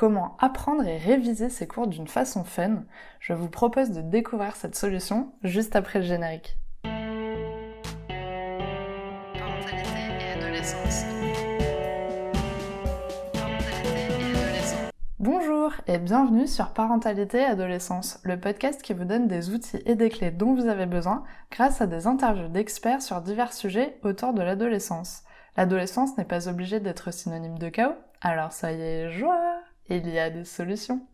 Comment apprendre et réviser ses cours d'une façon fun? Je vous propose de découvrir cette solution juste après le générique. Parentalité et adolescence. Parentalité et adolescence. Bonjour et bienvenue sur Parentalité et Adolescence, le podcast qui vous donne des outils et des clés dont vous avez besoin grâce à des interviews d'experts sur divers sujets autour de l'adolescence. L'adolescence n'est pas obligée d'être synonyme de chaos, alors ça y est, joie! Il y a des solutions.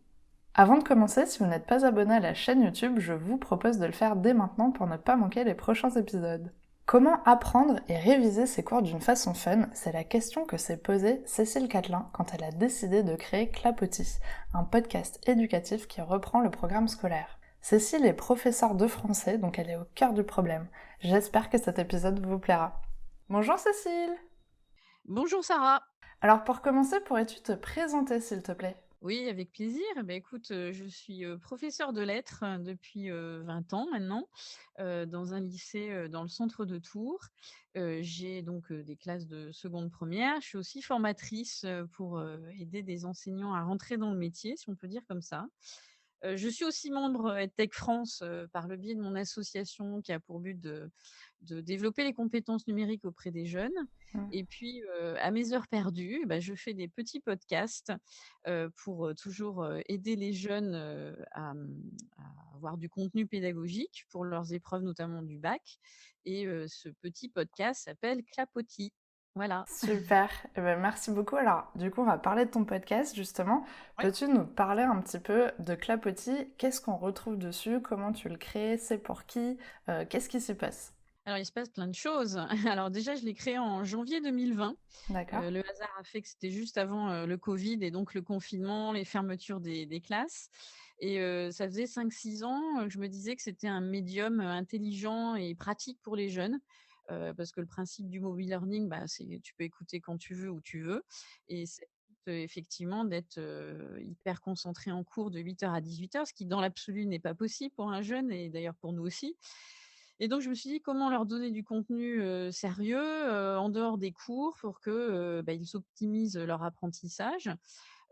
Avant de commencer, si vous n'êtes pas abonné à la chaîne YouTube, je vous propose de le faire dès maintenant pour ne pas manquer les prochains épisodes. Comment apprendre et réviser ses cours d'une façon fun? C'est la question que s'est posée Cécile Catelin quand elle a décidé de créer Clapotis, un podcast éducatif qui reprend le programme scolaire. Cécile est professeure de français, donc elle est au cœur du problème. J'espère que cet épisode vous plaira. Bonjour Cécile! Bonjour Sarah. Alors pour commencer, pourrais-tu te présenter s'il te plaît? Oui, avec plaisir. Eh ben, écoute, je suis, professeure de lettres, depuis, 20 ans maintenant, dans un lycée, dans le centre de Tours. J'ai donc, des classes de seconde première. Je suis aussi formatrice, pour, aider des enseignants à rentrer dans le métier, si on peut dire comme ça. Je suis aussi membre, EdTech France, par le biais de mon association qui a pour but de développer les compétences numériques auprès des jeunes. Et puis, à mes heures perdues, bah, je fais des petits podcasts, pour, toujours, aider les jeunes, à avoir du contenu pédagogique pour leurs épreuves, notamment du bac. Et ce petit podcast s'appelle Clapotis. Voilà. Super, eh ben, merci beaucoup. Alors, du coup, on va parler de ton podcast, justement. Ouais. Peux-tu nous parler un petit peu de Clapotis? Qu'est-ce qu'on retrouve dessus? Comment tu le crées? C'est pour qui? Qu'est-ce qui s'y passe? Alors, il se passe plein de choses. Alors déjà, je l'ai créé en janvier 2020. D'accord. Le hasard a fait que c'était juste avant, le covid et donc le confinement, les fermetures des classes. Et ça faisait 5 6 ans, que je me disais que c'était un médium, intelligent et pratique pour les jeunes. Parce que le principe du mobile learning, bah, c'est tu peux écouter quand tu veux, où tu veux. Et c'est effectivement d'être, hyper concentré en cours de 8 heures à 18 heures, ce qui dans l'absolu n'est pas possible pour un jeune et d'ailleurs pour nous aussi. Et donc je me suis dit: «Comment leur donner du contenu, sérieux, en dehors des cours pour que, bah, ils optimisent leur apprentissage?»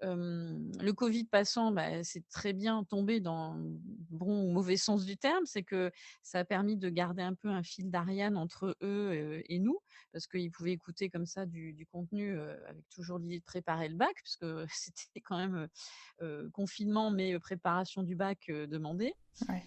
Le covid passant, bah, c'est très bien tombé dans le bon ou mauvais sens du terme. C'est que ça a permis de garder un peu un fil d'Ariane entre eux, et nous, parce qu'ils pouvaient écouter comme ça du contenu, avec toujours l'idée de préparer le bac, puisque c'était quand même, confinement mais préparation du bac, demandée. Ouais.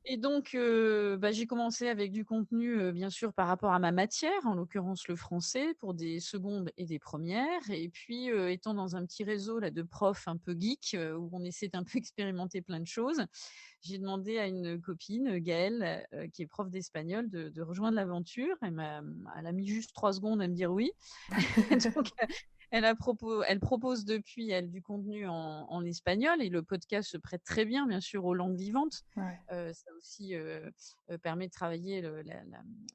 Et donc, bah, j'ai commencé avec du contenu, bien sûr par rapport à ma matière, en l'occurrence le français pour des secondes et des premières. Et puis, étant dans un petit réseau là de profs un peu geeks, où on essaie d'un peu expérimenter plein de choses, j'ai demandé à une copine, Gaëlle, qui est prof d'espagnol de rejoindre l'aventure. Elle a mis juste 3 secondes à me dire oui. Donc elle propose depuis, elle, du contenu en espagnol et le podcast se prête très bien, bien sûr, aux langues vivantes. Ouais. Ça aussi, permet de travailler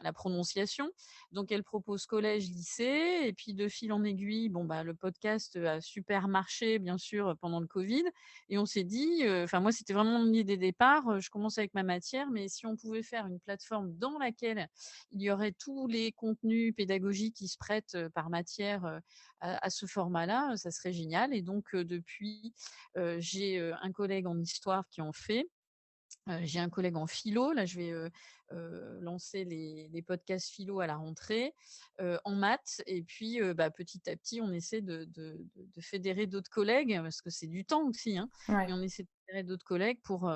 la prononciation. Donc elle propose collège, lycée et puis de fil en aiguille, bon, bah, le podcast, a super marché, bien sûr, pendant le covid. Et on s'est dit, enfin moi, c'était vraiment mon idée départ, je commence avec ma matière, mais si on pouvait faire une plateforme dans laquelle il y aurait tous les contenus pédagogiques qui se prêtent, par matière, à ce format-là, ça serait génial. Et donc, depuis, j'ai, un collègue en histoire qui en fait. J'ai un collègue en philo, là je vais, lancer les podcasts philo à la rentrée, en maths. Et puis, bah, petit à petit on essaie de fédérer d'autres collègues, parce que c'est du temps aussi, hein. Ouais. Mais on essaie de fédérer d'autres collègues pour,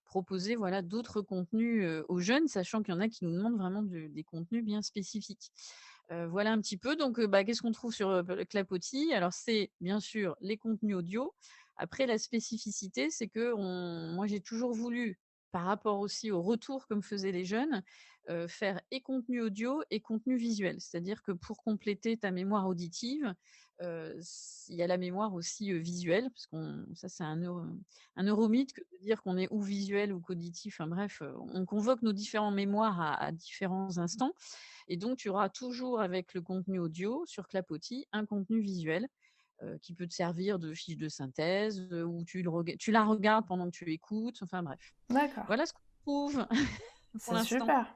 proposer, voilà, d'autres contenus, aux jeunes, sachant qu'il y en a qui nous demandent vraiment des contenus bien spécifiques. Voilà un petit peu. Donc, bah, qu'est-ce qu'on trouve sur, Clapotis? Alors c'est bien sûr les contenus audio. Après la spécificité, c'est que moi j'ai toujours voulu, par rapport aussi au retour que me faisaient les jeunes, faire et contenu audio et contenu visuel. C'est-à-dire que pour compléter ta mémoire auditive, il y a la mémoire aussi, visuelle, parce qu'on ça c'est un neuromythe que de dire qu'on est ou visuel ou qu'auditif, enfin bref, on convoque nos différentes mémoires à différents instants. Et donc tu auras toujours avec le contenu audio sur Clapotis, un contenu visuel, qui peut te servir de fiche de synthèse, où tu la regardes pendant que tu écoutes, enfin bref. D'accord. Voilà ce qu'on trouve pour C'est l'instant. super.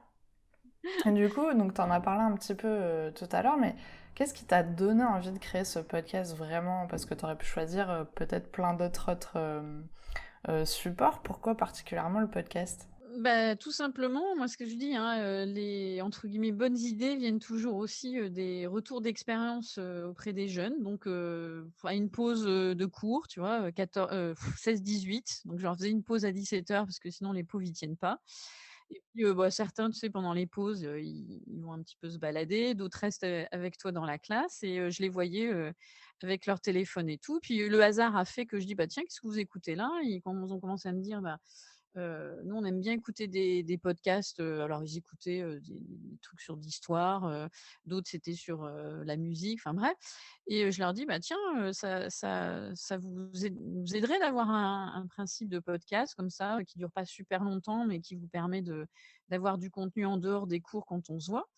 Et du coup, donc t'en as parlé un petit peu tout à l'heure, mais qu'est-ce qui t'a donné envie de créer ce podcast vraiment? Parce que t'aurais pu choisir peut-être plein d'autres supports. Pourquoi particulièrement le podcast? Bah, tout simplement, moi, ce que je dis, hein, les entre guillemets «bonnes idées» viennent toujours aussi, des retours d'expérience, auprès des jeunes. Donc, à une pause, de cours, tu vois, 16-18, donc je leur faisais une pause à 17 heures parce que sinon les pauvres, ils tiennent pas. Et puis, bah, certains, tu sais, pendant les pauses, ils vont un petit peu se balader, d'autres restent, avec toi dans la classe et je les voyais, avec leur téléphone et tout. Puis, le hasard a fait que je dis: «Bah, tiens, qu'est-ce que vous écoutez là?» Et quand ils ont commencé à me dire: «Bah, nous, on aime bien écouter des podcasts», alors ils écoutaient, des trucs sur l'histoire, d'autres c'était sur, la musique, enfin bref. Et je leur dis: «Bah tiens, ça vous aiderait d'avoir un principe de podcast comme ça, qui dure pas super longtemps, mais qui vous permet d'avoir du contenu en dehors des cours quand on se voit?»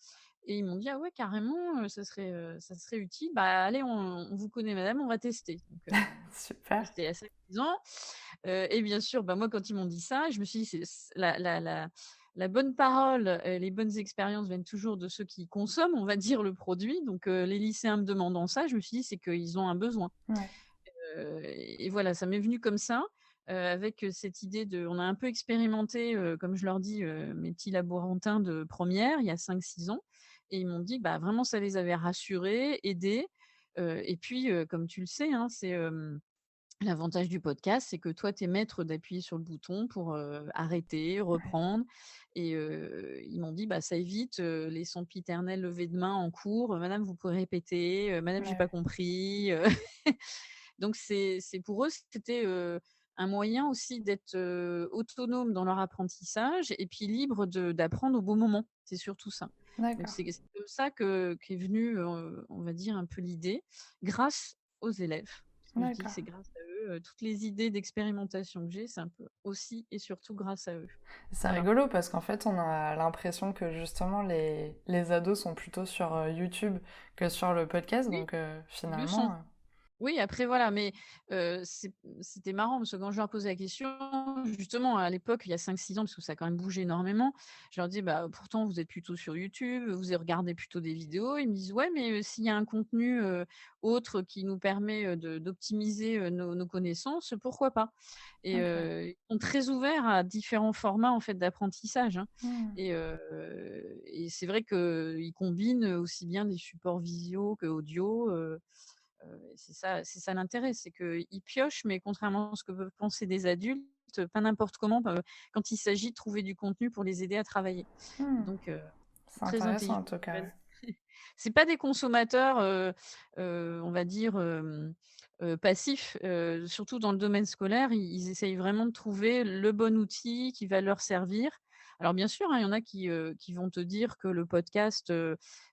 Et ils m'ont dit: «Ah ouais, carrément, ça serait utile. Bah allez, on vous connaît madame, on va tester». Donc Super. c'était assez amusant. Et bien sûr, bah, moi, quand ils m'ont dit ça, je me suis dit: «C'est la bonne parole, les bonnes expériences viennent toujours de ceux qui consomment, on va dire, le produit». Donc les lycéens me demandant ça, je me suis dit: «C'est qu'ils ont un besoin». Ouais. Et voilà, ça m'est venu comme ça, avec, cette idée on a un peu expérimenté, comme je leur dis, mes petits laborantins de première, il y a 5-6 ans. Et ils m'ont dit que, bah, vraiment ça les avait rassurés, aidés. Et puis, comme tu le sais, hein, l'avantage du podcast, c'est que toi, tu es maître d'appuyer sur le bouton pour, arrêter, Ouais. reprendre. Et ils m'ont dit: «Bah, ça évite, les sempiternels levées de main en cours, Madame, vous pouvez répéter, Madame, j'ai pas Ouais. compris», Donc c'est pour eux, c'était, un moyen aussi d'être, autonomes dans leur apprentissage et puis libres d'apprendre au bon moment. C'est surtout ça. Donc D'accord. c'est comme ça qu'est venue, on va dire un peu l'idée, grâce aux élèves. Parce que je dis que D'accord. c'est grâce à eux, toutes les idées d'expérimentation que j'ai, c'est un peu aussi et surtout grâce à eux. C'est Voilà. rigolo parce qu'en fait, on a l'impression que justement les ados sont plutôt sur YouTube que sur le podcast. Oui, Donc ils le sont. finalement, Oui, après voilà, mais c'était marrant parce que quand je leur posais la question, justement à l'époque, il y a 5-6 ans, parce que ça a quand même bougé énormément, je leur dis: «Bah, pourtant vous êtes plutôt sur YouTube, vous regardez plutôt des vidéos». Ils me disent: «Ouais, mais s'il y a un contenu, autre qui nous permet, d'optimiser, nos connaissances, pourquoi pas?» Et ok. ils sont très ouverts à différents formats, en fait, d'apprentissage, hein. Hmm. Et c'est vrai qu'ils combinent aussi bien des supports visio que audio. C'est ça l'intérêt, c'est qu'ils piochent, mais contrairement à ce que peuvent penser des adultes, pas n'importe comment, quand il s'agit de trouver du contenu pour les aider à travailler. Hmm. Donc C'est très intéressant intelligent. en tout cas. Ouais. C'est pas des consommateurs, on va dire, passifs, surtout dans le domaine scolaire. Ils essayent vraiment de trouver le bon outil qui va leur servir. Alors bien sûr, hein, il y en a qui vont te dire que le podcast,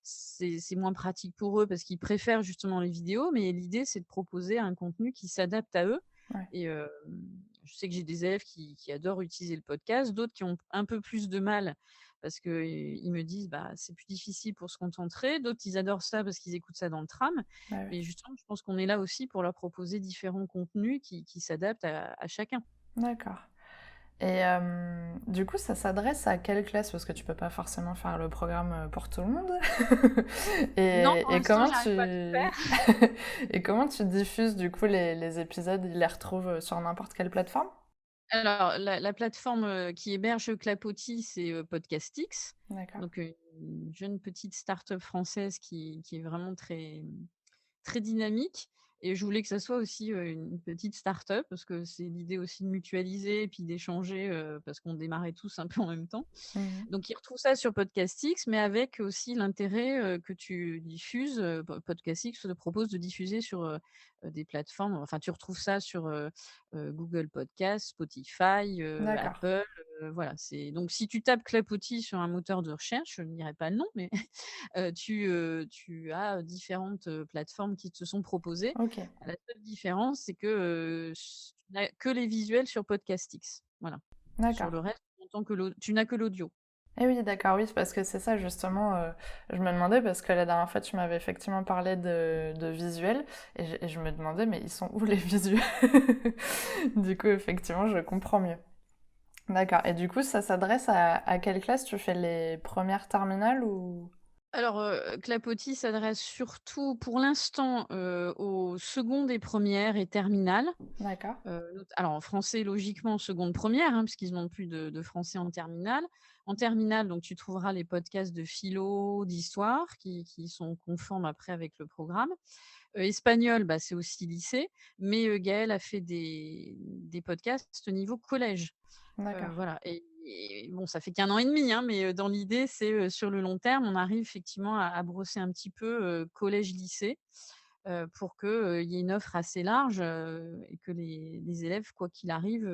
c'est moins pratique pour eux parce qu'ils préfèrent justement les vidéos, mais l'idée, c'est de proposer un contenu qui s'adapte à eux. Ouais. Et je sais que j'ai des élèves qui adorent utiliser le podcast, d'autres qui ont un peu plus de mal parce qu'ils me disent: «Bah, c'est plus difficile pour se concentrer». D'autres, ils adorent ça parce qu'ils écoutent ça dans le tram. Ouais, ouais. Mais justement, je pense qu'on est là aussi pour leur proposer différents contenus qui s'adaptent à chacun. D'accord. Et du coup, ça s'adresse à quelle classe? Parce que tu peux pas forcément faire le programme pour tout le monde. Non, pour Et l'instant, comment j'arrive pas à tout tu faire. et comment tu diffuses du coup les épisodes? Ils les retrouvent sur n'importe quelle plateforme? Alors la plateforme, qui héberge Clapotis, c'est, Podcastix. D'accord. Donc, une jeune petite start-up française qui est vraiment très dynamique. Et je voulais que ça soit aussi, une petite start-up parce que c'est l'idée aussi de mutualiser et puis d'échanger, parce qu'on démarrait tous un peu en même temps. Mhm. Donc ils retrouvent ça sur Podcastix, mais avec aussi l'intérêt, que tu diffuses, Podcastix te propose de diffuser sur, des plateformes, enfin tu retrouves ça sur, Google Podcast, Spotify, D'accord. Apple, voilà. C'est donc si tu tapes clapotis sur un moteur de recherche, je ne dirai pas le nom, mais tu as différentes, plateformes qui te sont proposées. Ok. La seule différence, c'est que, tu n'as que les visuels sur Podcastix. Voilà. Sur D'accord. le reste, tu n'as que l'audio. Eh oui, d'accord, oui, parce que c'est ça justement, je me demandais parce que la dernière fois tu m'avais effectivement parlé de visuels et je me demandais mais ils sont où les visuels? Du coup effectivement je comprends mieux. D'accord. Et du coup, ça s'adresse à quelle classe? Tu fais les premières terminales ou? Alors, Clapotis s'adresse surtout pour l'instant, aux secondes et premières et terminales. D'accord, Alors en français logiquement seconde première, hein, puisqu'ils n'ont plus de français en terminale. En terminale, donc tu trouveras les podcasts de philo, d'histoire qui sont conformes après avec le programme. Espagnol, bah, c'est aussi lycée, mais Gaëlle a fait des podcasts au niveau collège. d'accord, Voilà et bon, ça fait qu'1 an et demi, hein, mais dans l'idée, c'est, sur le long terme, on arrive effectivement à brosser un petit peu, collège-lycée, pour que, il y ait une offre assez large, et que les élèves, quoi qu'il arrive,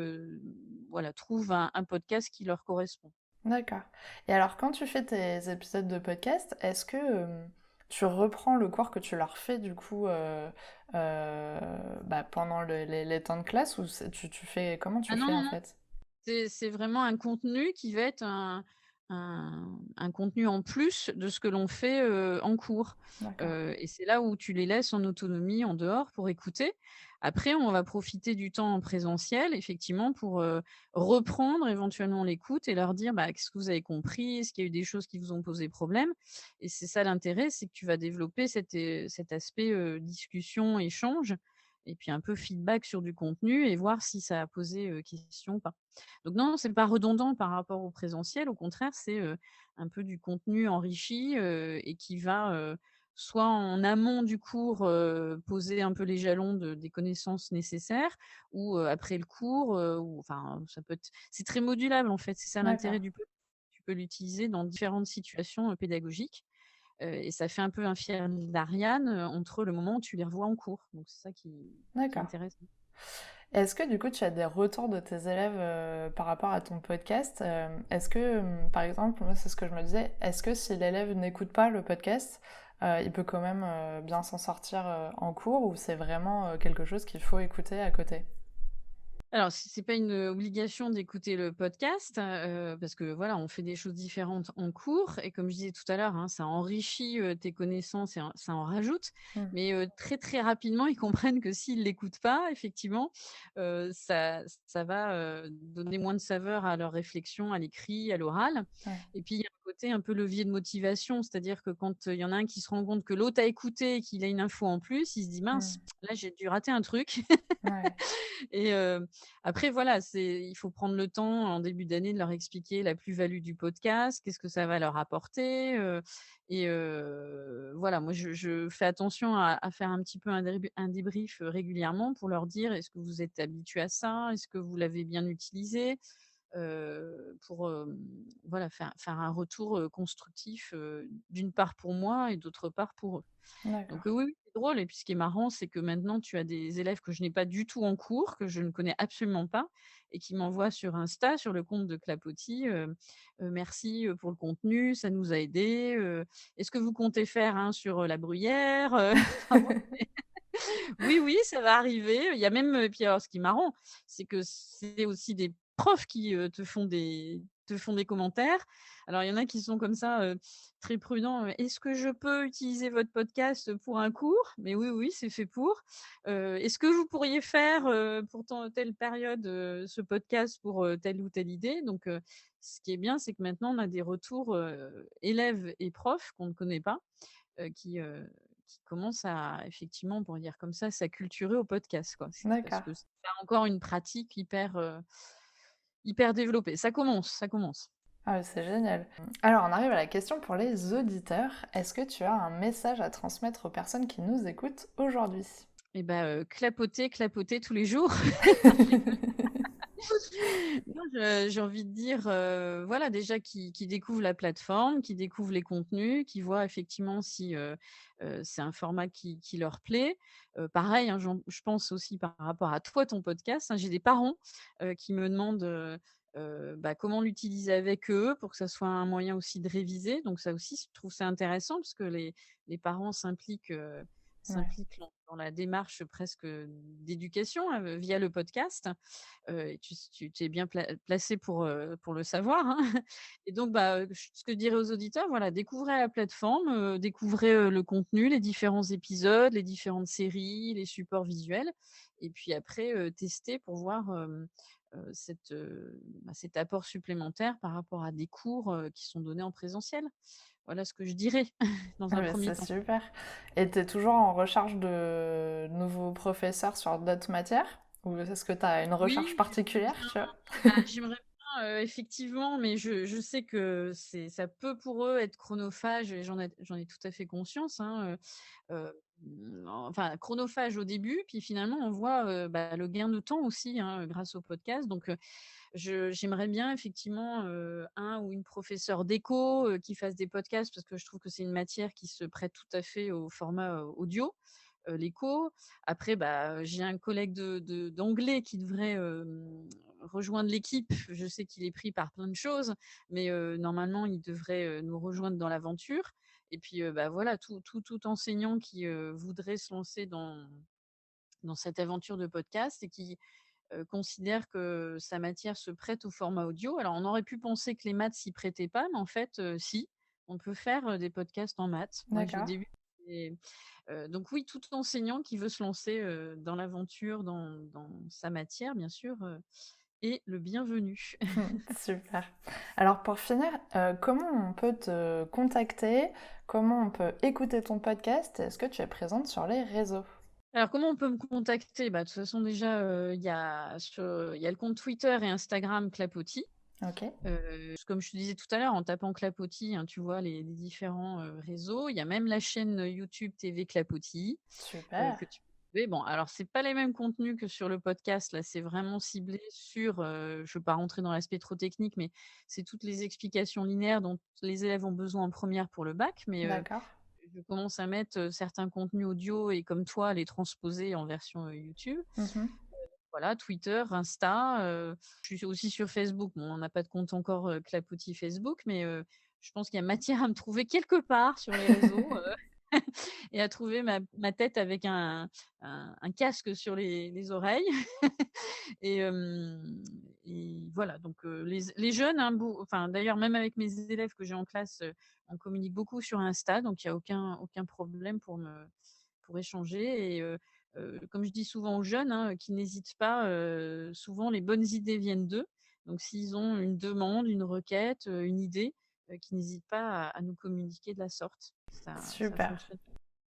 voilà, trouvent un podcast qui leur correspond. d'accord. Et alors, quand tu fais tes épisodes de podcast, est-ce que tu reprends le cours que tu leur fais du coup bah, pendant les temps de classe ou tu fais comment tu Ah non, fais non, en non, fait? c'est vraiment un contenu qui va être un contenu en plus de ce que l'on fait, en cours, D'accord, et c'est là où tu les laisses en autonomie en dehors pour écouter. Après, on va profiter du temps en présentiel, effectivement, pour, reprendre éventuellement l'écoute et leur dire: «Bah, qu'est-ce que vous avez compris? Est-ce qu'il y a eu des choses qui vous ont posé problème?» Et c'est ça l'intérêt, c'est que tu vas développer cet aspect, discussion, échange et puis un peu feedback sur du contenu et voir si ça a posé, question ou pas. Donc non, c'est pas redondant par rapport au présentiel, au contraire, c'est, un peu du contenu enrichi, et qui va, soit en amont du cours, poser un peu les jalons des connaissances nécessaires ou, après le cours, ou enfin, ça peut être c'est très modulable en fait, c'est ça l'intérêt d'accord, du podcast. Tu peux l'utiliser dans différentes situations, pédagogiques, et ça fait un peu un fil d'Ariane, entre le moment où tu les revois en cours. Donc c'est ça qui est d'accord. intéressant. Est-ce que du coup tu as des retours de tes élèves par rapport à ton podcast? Est-ce que, par exemple, moi c'est ce que je me disais, est-ce que si l'élève n'écoute pas le podcast, il peut quand même bien s'en sortir en cours ou c'est vraiment quelque chose qu'il faut écouter à côté? Alors, c'est pas une obligation d'écouter le podcast, parce que voilà, on fait des choses différentes en cours et comme je disais tout à l'heure, hein, ça enrichit, tes connaissances et ça en rajoute. Hmm. Mais, très, très rapidement, ils comprennent que s'ils l'écoutent pas, effectivement, ça va, donner moins de saveur à leur réflexion, à l'écrit, à l'oral. Ouais. Et puis, il y a un côté un peu levier de motivation, c'est-à-dire que quand, il y en a un qui se rend compte que l'autre a écouté et qu'il a une info en plus, il se dit: «Mince, Hmm. là, j'ai dû rater un truc». Ouais. Et après voilà, il faut prendre le temps en début d'année de leur expliquer la plus-value du podcast, qu'est-ce que ça va leur apporter, et voilà, moi je fais attention à faire un petit peu un débrief, régulièrement pour leur dire: «Est-ce que vous êtes habitués à ça? Est-ce que vous l'avez bien utilisé?» Pour, voilà, faire un retour, constructif, d'une part pour moi et d'autre part pour eux. Donc, D'accord. oui, oui, c'est drôle et puis ce qui est marrant, c'est que maintenant tu as des élèves que je n'ai pas du tout en cours, que je ne connais absolument pas et qui m'envoient sur Insta, sur le compte de Clapotis, «Merci, pour le contenu, ça nous a aidés, est-ce que vous comptez faire un sur, la bruyère?» Enfin bon, oui, oui, ça va arriver. Il y a même, puis alors ce qui est marrant, c'est que c'est aussi des profs qui, te font des commentaires. Alors il y en a qui sont comme ça, très prudents, «Est-ce que je peux utiliser votre podcast pour un cours?» «Mais oui, oui, c'est fait pour». «Est-ce que vous pourriez faire, pour telle période, ce podcast pour, telle ou telle idée?» Donc ce qui est bien, c'est que maintenant on a des retours, élèves et profs qu'on ne connaît pas, qui commence à effectivement, on pourrait dire comme ça, s'acculturer au podcast, quoi. C'est parce D'accord. que c'est pas encore une pratique hyper développée. Ça commence, ça commence. Ah, ouais, c'est génial. Alors, on arrive à la question pour les auditeurs. Est-ce que tu as un message à transmettre aux personnes qui nous écoutent aujourd'hui? Et bah, clapoter, clapoter tous les jours. Non, je j'ai envie de dire, voilà, déjà qui découvrent la plateforme, qui découvrent les contenus, qui voient effectivement si, c'est un format qui leur plaît. Pareil, hein, je pense aussi par rapport à toi, ton podcast, hein, j'ai des parents, qui me demandent, bah, comment l'utiliser avec eux pour que ça soit un moyen aussi de réviser. Donc ça aussi, je trouve ça intéressant parce que les parents s'impliquent, Ouais, dans la démarche presque, d'éducation, via le podcast. Et tu es bien placé pour le savoir, hein. Et donc, bah, ce que je dirais aux auditeurs, voilà, découvrez la plateforme, découvrez, le contenu, les différents épisodes, les différentes séries, les supports visuels et puis après, testez pour voir, cet apport supplémentaire par rapport à des cours, qui sont donnés en présentiel. Voilà ce que je dirais dans Ah un mais premier c'est temps. super. Et tu es toujours en recherche de nouveaux professeurs sur d'autres matières? Ou est-ce que tu as une recherche Oui, j'aimerais particulière, bien tu vois? j'aimerais bien, effectivement, mais je sais que ça peut pour eux être chronophage et j'en ai tout à fait conscience, hein, enfin chronophage au début, puis finalement on voit, le gain de temps aussi, hein, grâce au podcast donc j'aimerais bien effectivement, un ou une professeure d'éco, qui fasse des podcasts parce que je trouve que c'est une matière qui se prête tout à fait au format, audio, l'éco. Après, j'ai un collègue d'anglais qui devrait, rejoindre l'équipe. Je sais qu'il est pris par plein de choses, mais normalement, il devrait, nous rejoindre dans l'aventure et puis, voilà, tout enseignant qui, voudrait se lancer dans cette aventure de podcast et qui considère que sa matière se prête au format audio. Alors, on aurait pu penser que les maths s'y prêtaient pas, mais en fait, si, on peut faire, des podcasts en maths. Moi, j'ai au D'accord. début et donc oui, tout enseignant qui veut se lancer, dans l'aventure, dans sa matière, bien sûr, est le bienvenu. Super. Alors pour finir, comment on peut te contacter? Comment on peut écouter ton podcast? Est-ce que tu es présente sur les réseaux? Alors, comment on peut me contacter? De toute façon, déjà, il y a le compte Twitter et Instagram Clapotis. OK, Comme je te disais tout à l'heure, en tapant Clapotis, hein, tu vois les différents, réseaux. Il y a même la chaîne, YouTube TV Clapotis, super. que tu peux trouver. Bon, alors c'est pas les mêmes contenus que sur le podcast, là, c'est vraiment ciblé sur, je ne veux pas rentrer dans l'aspect trop technique, mais c'est toutes les explications linéaires dont les élèves ont besoin en première pour le bac, mais D'accord. je commence à mettre, certains contenus audio et comme toi, les transposer en version, YouTube. Mmh. Voilà, Twitter, Insta, je suis aussi sur Facebook. Bon, on n'a pas de compte encore, clapotis Facebook, mais je pense qu'il y a matière à me trouver quelque part sur les réseaux, et à trouver ma tête avec un casque sur les oreilles et voilà donc les jeunes, hein, enfin d'ailleurs même avec mes élèves que j'ai en classe, on communique beaucoup sur Insta, donc il y a aucun problème pour échanger et comme je dis souvent aux jeunes, hein, qui n'hésitent pas, souvent les bonnes idées viennent d'eux. Donc s'ils ont une demande, une requête, une idée, qu'ils n'hésitent pas à nous communiquer de la sorte. Ça Super. fonctionne.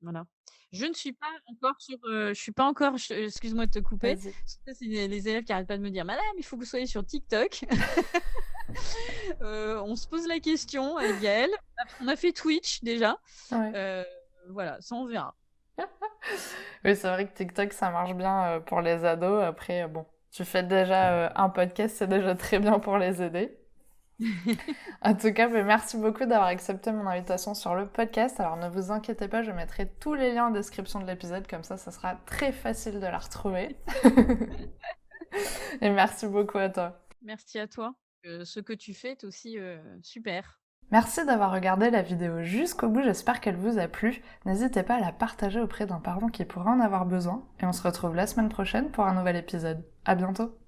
Voilà. Je ne suis pas encore je suis pas encore excuse-moi de te couper, Vas-y. parce que ça, c'est les élèves qui arrêtent pas de me dire: «Madame, il faut que vous soyez sur TikTok». On se pose la question avec Gaëlle. On a fait Twitch déjà, Ouais. heu, voilà, ça on verra. Oui, c'est vrai que TikTok, ça marche bien, pour les ados. Après, bon, tu fais déjà, un podcast, c'est déjà très bien pour les aider. En tout cas, merci beaucoup d'avoir accepté mon invitation sur le podcast. Alors ne vous inquiétez pas, je mettrai tous les liens en description de l'épisode, comme ça sera très facile de la retrouver. Et merci beaucoup à toi. Merci à toi. Ce que tu fais est aussi, super. Merci d'avoir regardé la vidéo jusqu'au bout, j'espère qu'elle vous a plu. N'hésitez pas à la partager auprès d'un parent qui pourrait en avoir besoin. Et on se retrouve la semaine prochaine pour un nouvel épisode. À bientôt!